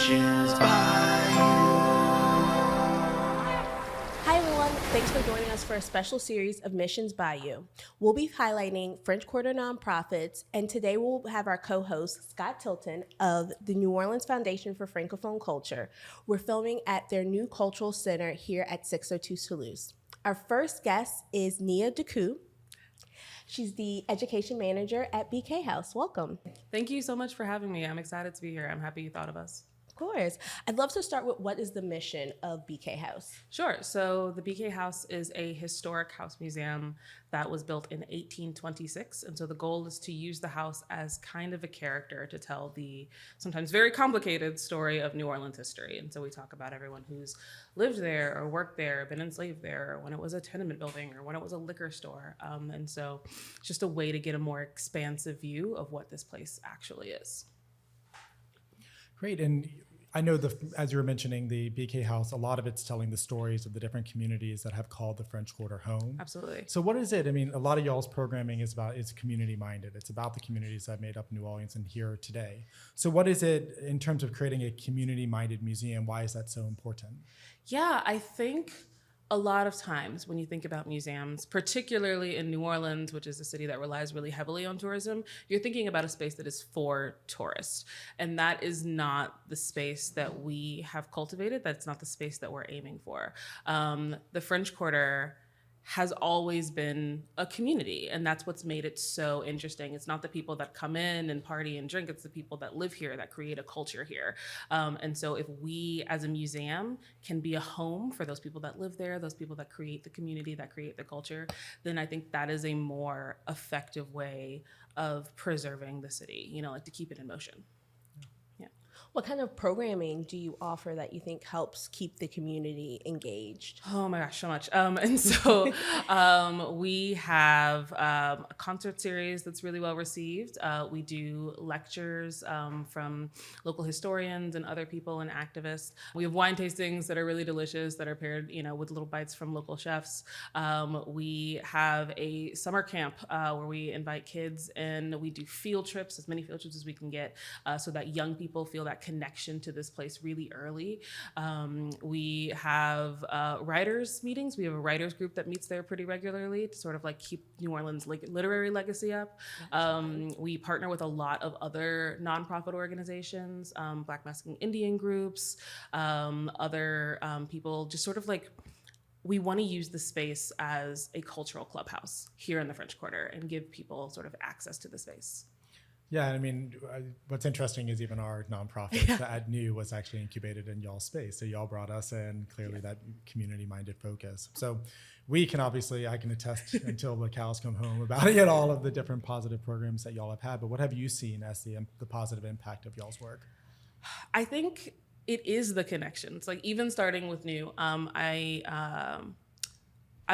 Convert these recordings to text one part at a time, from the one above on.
Missions by Hi everyone, thanks for joining us for a special series of Missions by You. We'll be highlighting French Quarter nonprofits, and today we'll have our co-host Scott Tilton of the New Orleans Foundation for Francophone Culture. We're filming at their new cultural center here at 602 Toulouse. Our first guest is Nia DeCoux. She's the education manager at BK House. Welcome. Thank you so much for having me. I'm excited to be here. I'm happy you thought of us. Of course. I'd love to start with what is the mission of BK House? Sure. So the BK House is a historic house museum that was built in 1826. And so the goal is to use the house as kind of a character to tell the sometimes very complicated story of New Orleans history. And so we talk about everyone who's lived there or worked there, been enslaved there, or when it was a tenement building or when it was a liquor store. And so it's just a way to get a more expansive view of what this place actually is. Great. And I know, as you were mentioning, the BK House, a lot of it's telling the stories of the different communities that have called the French Quarter home. Absolutely. So what is it? I mean, a lot of y'all's programming is community minded. It's about the communities that made up New Orleans and here today. So what is it in terms of creating a community minded museum? Why is that so important? Yeah, I think a lot of times when you think about museums, particularly in New Orleans, which is a city that relies really heavily on tourism, you're thinking about a space that is for tourists. And that is not the space that we have cultivated. That's not the space that we're aiming for. The French Quarter has always been a community, and that's what's made it so interesting. It's not the people that come in and party and drink, it's the people that live here, that create a culture here. And so if we as a museum can be a home for those people that live there, those people that create the community, that create the culture, then I think that is a more effective way of preserving the city, like to keep it in motion. What kind of programming do you offer that you think helps keep the community engaged? Oh my gosh, so much. And so we have a concert series that's really well received. We do lectures from local historians and other people and activists. We have wine tastings that are really delicious that are paired, with little bites from local chefs. We have a summer camp where we invite kids and we do field trips, as many field trips as we can get, so that young people feel that connection to this place really early. We have writers meetings. We have a writers group that meets there pretty regularly to sort of like keep New Orleans literary legacy up. We partner with a lot of other nonprofit organizations, Black Mexican Indian groups, other people, just sort of like, we want to use the space as a cultural clubhouse here in the French Quarter and give people sort of access to the space. Yeah, I mean, what's interesting is even our nonprofit at NOUS was actually incubated in y'all's space. So y'all brought us in, clearly that community-minded focus. So I can attest until the cows come home about all of the different positive programs that y'all have had. But what have you seen as the positive impact of y'all's work? I think it is the connections. Like even starting with NOUS, I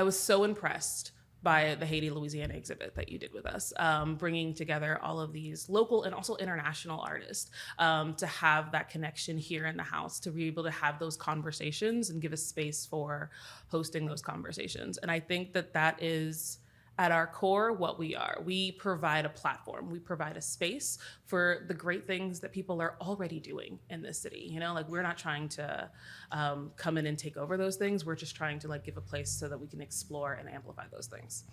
was so impressed by the Haiti, Louisiana exhibit that you did with us, bringing together all of these local and also international artists to have that connection here in the house, to be able to have those conversations and give a space for hosting those conversations. And I think that is at our core what we are. We provide a platform. We provide a space for the great things that people are already doing in this city. We're not trying to come in and take over those things. We're just trying to give a place so that we can explore and amplify those things.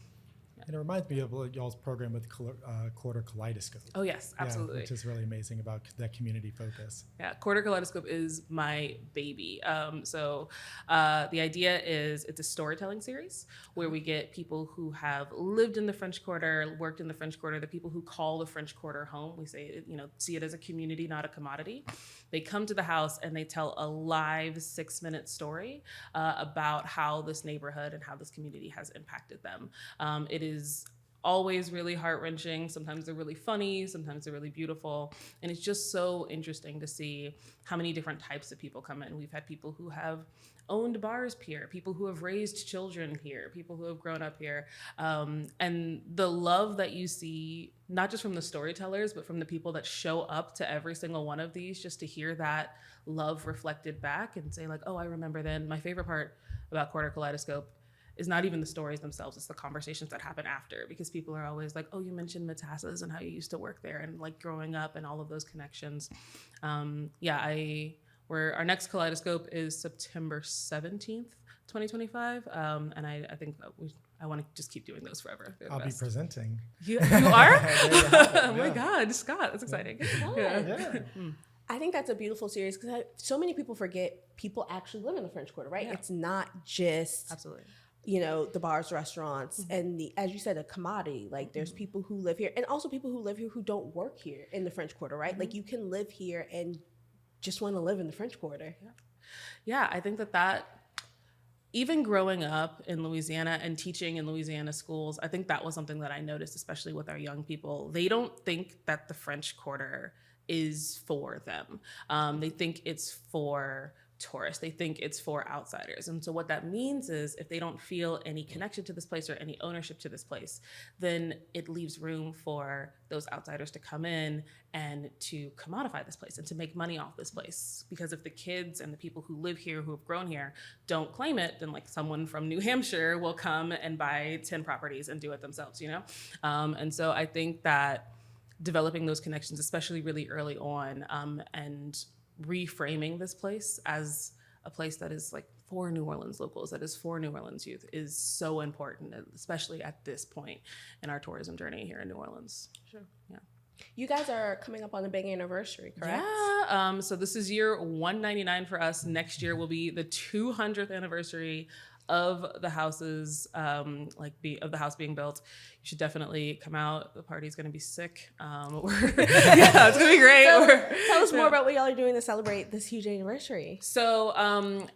And it reminds me of y'all's program with Quarter Kaleidoscope. Oh yes, absolutely. Yeah, which is really amazing about that community focus. Yeah, Quarter Kaleidoscope is my baby. So the idea is it's a storytelling series where we get people who have lived in the French Quarter, worked in the French Quarter, the people who call the French Quarter home. We say, see it as a community, not a commodity. They come to the house and they tell a live 6-minute story about how this neighborhood and how this community has impacted them. It is always really heart-wrenching. Sometimes they're really funny, sometimes they're really beautiful. And it's just so interesting to see how many different types of people come in. We've had people who have owned bars here, people who have raised children here, people who have grown up here. And the love that you see, not just from the storytellers, but from the people that show up to every single one of these, just to hear that love reflected back and say like, oh, I remember then. My favorite part about Quarter Kaleidoscope is not even the stories themselves, it's the conversations that happen after, because people are always like, oh, you mentioned Matassa's and how you used to work there and like growing up and all of those connections. our next Kaleidoscope is September 17th, 2025. And I think I want to just keep doing those forever. I'll be presenting. You are? Oh my God, Scott, that's exciting. Yeah. I think that's a beautiful series because so many people forget people actually live in the French Quarter, right? Yeah. It's not just Absolutely. the bars, restaurants, and as you said, a commodity. Like there's people who live here and also people who live here who don't work here in the French Quarter, right? Like you can live here and just want to live in the French Quarter. Yeah, I think that even growing up in Louisiana and teaching in Louisiana schools, I think that was something that I noticed, especially with our young people. They don't think that the French Quarter is for them. They think it's for tourists. They think it's for outsiders. And so what that means is if they don't feel any connection to this place or any ownership to this place, then it leaves room for those outsiders to come in and to commodify this place and to make money off this place. Because if the kids and the people who live here, who have grown here, don't claim it, then like someone from New Hampshire will come and buy 10 properties and do it themselves, And so I think that developing those connections, especially really early on, and reframing this place as a place that is like for New Orleans locals, that is for New Orleans youth, is so important, especially at this point in our tourism journey here in New Orleans. Sure. Yeah. You guys are coming up on a big anniversary, correct? Yeah. So this is year 199 for us. Next year will be the 200th anniversary of the houses, of the house being built. You should definitely come out. The party's going to be sick. It's going to be great. Tell us more about what y'all are doing to celebrate this huge anniversary. So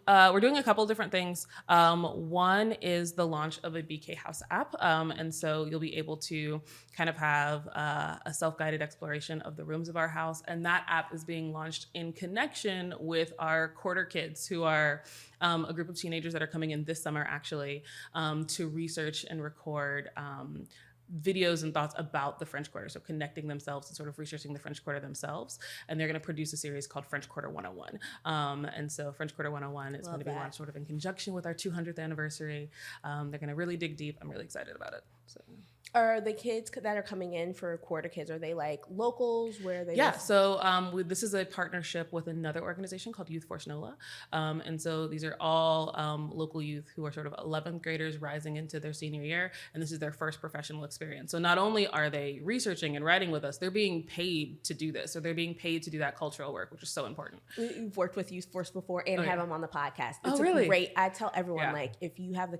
we're doing a couple different things. One is the launch of a BK House app. And so you'll be able to kind of have a self-guided exploration of the rooms of our house. And that app is being launched in connection with our Quarter kids, who are a group of teenagers that are coming in this summer, actually, to research and record videos and thoughts about the French Quarter, so connecting themselves and sort of researching the French Quarter themselves. And they're going to produce a series called French Quarter 101. And so French Quarter 101 is going to be launched sort of in conjunction with our 200th anniversary. They're going to really dig deep. I'm really excited about it. So. Are the kids that are coming in for Quarter Kids, are they like locals? Where are they? Yeah, so this is a partnership with another organization called YouthForce NOLA. And so these are all local youth who are sort of 11th graders rising into their senior year. And this is their first professional experience. So not only are they researching and writing with us, they're being paid to do this. So they're being paid to do that cultural work, which is so important. You've worked with YouthForce before and have them on the podcast. It's really? great. I tell everyone, if you have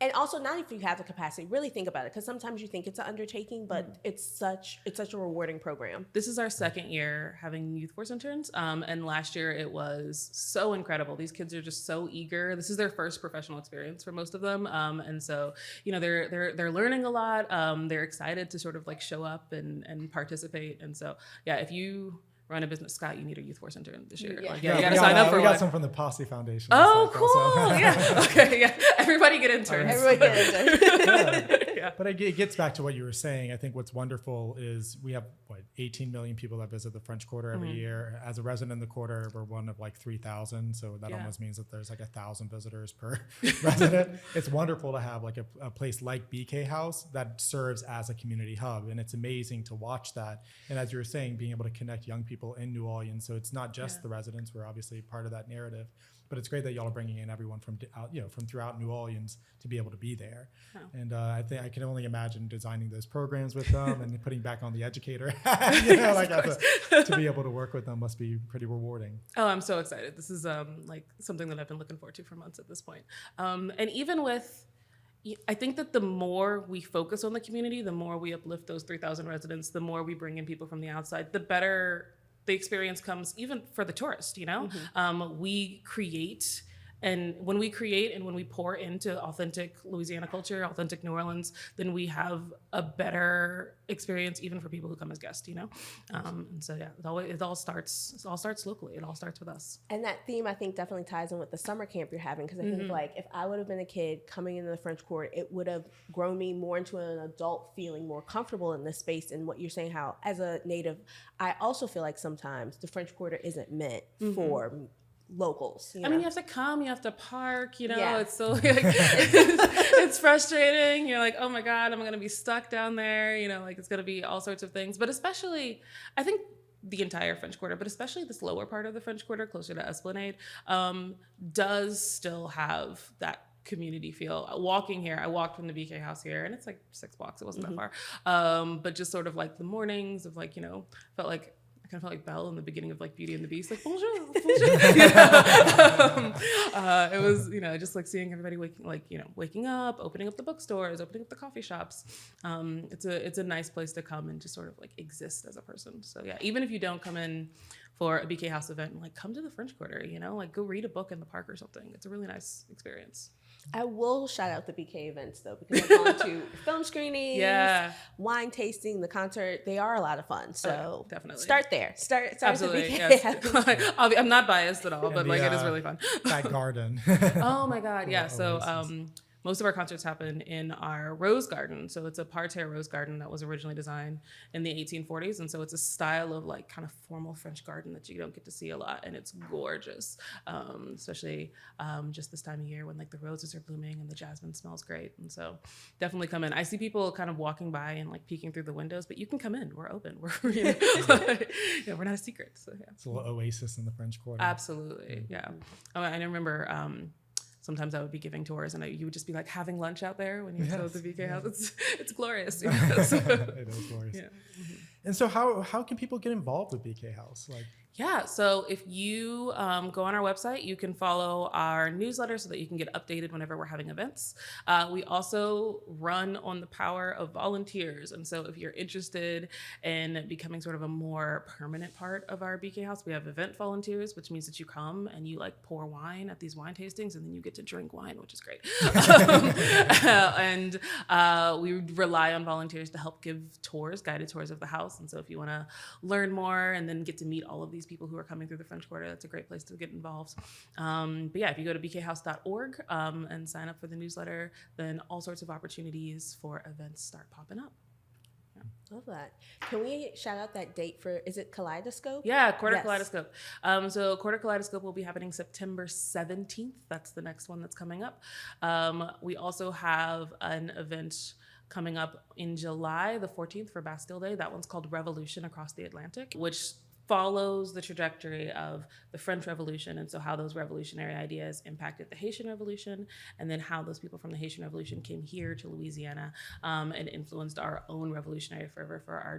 and also not if you have the capacity, really think about it, because sometimes you think it's an undertaking, but it's such a rewarding program. This is our second year having YouthForce interns, and last year it was so incredible. These kids are just so eager. This is their first professional experience for most of them, and so they're learning a lot. They're excited to sort of like show up and participate, and so if you run a business, Scott, you need a YouthForce intern this year. Yeah. You gotta sign up for one. We got some from the Posse Foundation. Oh, cool. Yeah. Okay. Yeah. Everybody get interns. Everybody get interns. But it gets back to what you were saying. I think what's wonderful is we have 18 million people that visit the French Quarter every year. As a resident in the Quarter, we're one of like 3,000. So that almost means that there's like 1,000 visitors per resident. It's wonderful to have like a place like BK House that serves as a community hub. And it's amazing to watch that. And as you were saying, being able to connect young people in New Orleans. So it's not just the residents. We're obviously part of that narrative. But it's great that y'all are bringing in everyone from throughout New Orleans to be able to be there. Oh. And I think I can only imagine designing those programs with them and putting back on the educator to be able to work with them must be pretty rewarding. Oh, I'm so excited. This is something that I've been looking forward to for months at this point. And even with, I think that the more we focus on the community, the more we uplift those 3,000 residents, the more we bring in people from the outside, the better the experience comes, even for the tourist, we create, and when we create and when we pour into authentic Louisiana culture, authentic New Orleans, then we have a better experience even for people who come as guests, And so it all starts locally. It all starts with us. And that theme, I think, definitely ties in with the summer camp you're having, because I think if I would have been a kid coming into the French Quarter, it would have grown me more into an adult feeling more comfortable in this space. And what you're saying, how as a native, I also feel like sometimes the French Quarter isn't meant for locals. I mean, you have to come, you have to park, it's so it's frustrating. You're like, oh my God, I'm going to be stuck down there. It's going to be all sorts of things. But especially, I think the entire French Quarter, but especially this lower part of the French Quarter, closer to Esplanade, does still have that community feel. Walking here, I walked from the BK house here, and it's like 6 blocks. It wasn't that far. But just sort of like the mornings of like, felt like I kind of felt like Belle in the beginning of like Beauty and the Beast, like bonjour, bonjour. It was, just like seeing everybody waking up, opening up the bookstores, opening up the coffee shops. It's a nice place to come and just sort of like exist as a person. So yeah, even if you don't come in for a BK House event, like come to the French Quarter, like go read a book in the park or something. It's a really nice experience. I will shout out the BK events though, because I've gone to film screenings, wine tasting, the concert. They are a lot of fun. So definitely start there. Start absolutely. At the BK. Yes. I'm not biased at all, but like it is really fun. That garden. Oh my God. Yeah. So most of our concerts happen in our rose garden. So it's a parterre rose garden that was originally designed in the 1840s. And so it's a style of like kind of formal French garden that you don't get to see a lot. And it's gorgeous, especially just this time of year when like the roses are blooming and the jasmine smells great. And so definitely come in. I see people kind of walking by and like peeking through the windows, but you can come in. We're open. We're we're not a secret. So yeah. It's a little oasis in the French Quarter. Absolutely. Yeah. I remember sometimes I would be giving tours and you would just be like having lunch out there when you go to the BK house. It's glorious. It is glorious. Yeah. Mm-hmm. And so how can people get involved with BK House? Yeah, so if you go on our website, you can follow our newsletter so that you can get updated whenever we're having events. We also run on the power of volunteers. And so if you're interested in becoming sort of a more permanent part of our BK House, we have event volunteers, which means that you come and you like pour wine at these wine tastings and then you get to drink wine, which is great. And we rely on volunteers to help give tours, guided tours of the house. And so if you want to learn more and then get to meet all of these people who are coming through the French Quarter, that's a great place to get involved. But yeah, if you go to bkhouse.org and sign up for the newsletter, then all sorts of opportunities for events start popping up. Love that. Can we shout out that date for, is it Kaleidoscope? Yeah, Quarter Kaleidoscope. So Quarter Kaleidoscope will be happening September 17th. That's the next one that's coming up. We also have an event coming up in July, the 14th, for Bastille Day. That one's called Revolution Across the Atlantic, which follows the trajectory of the French Revolution, and so how those revolutionary ideas impacted the Haitian Revolution, and then how those people from the Haitian Revolution came here to Louisiana and influenced our own revolutionary fervor for our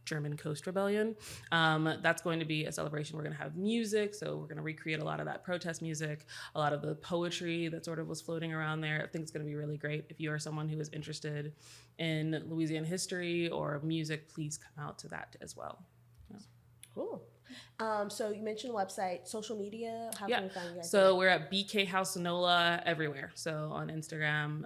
German Coast Rebellion. That's going to be a celebration. We're going to have music, so we're going to recreate a lot of that protest music, a lot of the poetry that sort of was floating around there. I think it's going to be really great. If you are someone who is interested in Louisiana history or music, please come out to that as well. Cool. So you mentioned website, social media. How can we find you guys? So we're at BK House NOLA everywhere. So on Instagram,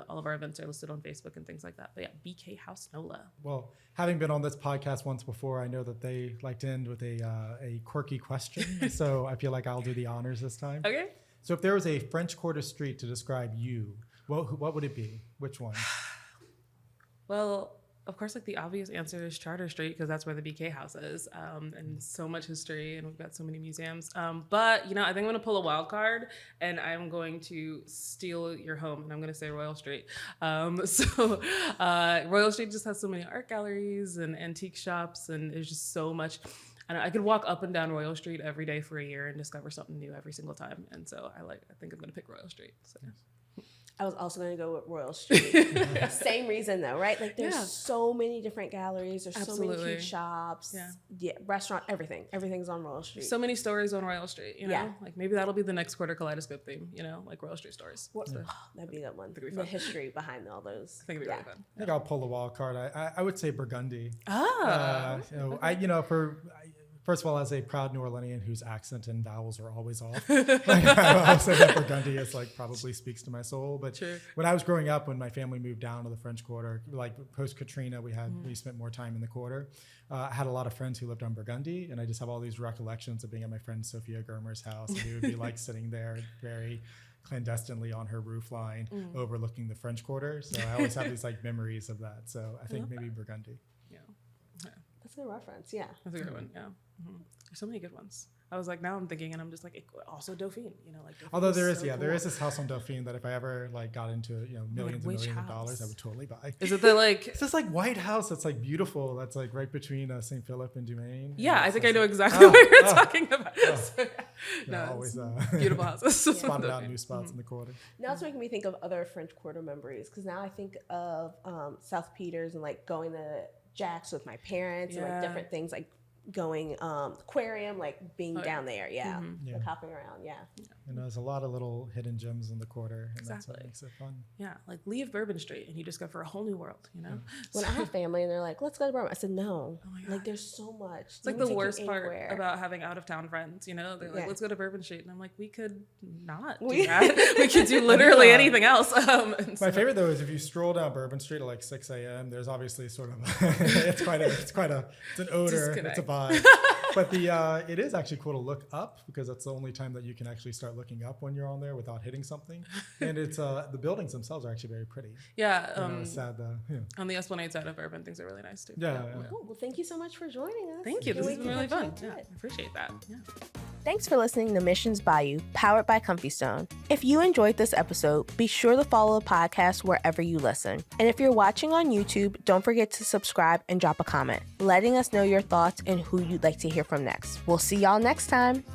all of our events are listed on Facebook and things like that. But yeah, BK House NOLA. Well, having been on this podcast once before, I know that they like to end with a quirky question. So I feel like I'll do the honors this time. Okay. So if there was a French Quarter street to describe you, what would it be? Which one? Well, of course, like the obvious answer is Charter Street, because that's where the BK House is, and so much history, and we've got so many museums. But I think I'm going to pull a wild card, and I'm going to steal your home, and I'm going to say Royal Street. Royal Street just has so many art galleries and antique shops, and there's just so much. I could walk up and down Royal Street every day for a year and discover something new every single time, and so I think I'm going to pick Royal Street. So. I was also going to go with Royal Street. Same reason though, right? Like there's so many different galleries. There's so many cute shops. Yeah. Restaurant, everything. Everything's on Royal Street. So many stories on Royal Street, Yeah. Like maybe that'll be the next Quarter Kaleidoscope theme, like Royal Street stories. That'd be a good one. The history behind all those. I think it'd be really fun. I think I'll pull a wild card. I would say Burgundy. First of all, as a proud New Orleanian whose accent and vowels are always off, I'll say that Burgundy is probably speaks to my soul. But when I was growing up, when my family moved down to the French Quarter, like post Katrina, we spent more time in the Quarter. I had a lot of friends who lived on Burgundy, and I just have all these recollections of being at my friend Sophia Germer's house. And we would be sitting there very clandestinely on her roof line overlooking the French Quarter. So I always have these memories of that. So I think maybe Burgundy. That's a good reference. Yeah. That's a good one. Yeah. Mm-hmm. There's so many good ones. I was like, now I'm thinking, and I'm just like, also Dauphine, like. Dauphine Although is there is, so there cool. is this house on Dauphine that if I ever like got into, millions and which millions of house? dollars, I would totally buy. Is it the like? It's this like white house that's like beautiful. That's like right between St. Philip and Dumaine. Yeah, I think I know like, exactly what you're talking about. So, Yeah, no, always beautiful houses. spotted out new spots in the quarter. Now it's making me think of other French Quarter memories because now I think of South Peters and like going to Jack's with my parents and like different things like going aquarium, like being down there, Yeah. like hopping around, And there's a lot of little hidden gems in the quarter, and that's what Exactly. makes it fun. Yeah, like leave Bourbon Street and you discover a whole new world, When I have family and they're like, let's go to Bourbon, I said no. Oh my Like God. there's so much. It's like the worst part about having out of town friends, They're like, Yeah. let's go to Bourbon Street. And I'm like, we could not do We- that. We could do literally Yeah. anything else. And My favorite though is if you stroll down Bourbon Street at like 6 a.m. There's obviously sort of it's an odor, it's a vibe. But it is actually cool to look up because that's the only time that you can actually start looking up when you're on there without hitting something. And it's the buildings themselves are actually very pretty. yeah, It's sad though. Yeah. on the Esplanade side of Bourbon, things are really nice too. Yeah. Cool. Well, thank you so much for joining us. Thank you. Can't This wait has to been really catch fun. up to Yeah, it. I appreciate that. Yeah. Thanks for listening to Missions Bayou, powered by Comfy Stone. If you enjoyed this episode, be sure to follow the podcast wherever you listen. And if you're watching on YouTube, don't forget to subscribe and drop a comment, letting us know your thoughts and who you'd like to hear from next. We'll see y'all next time.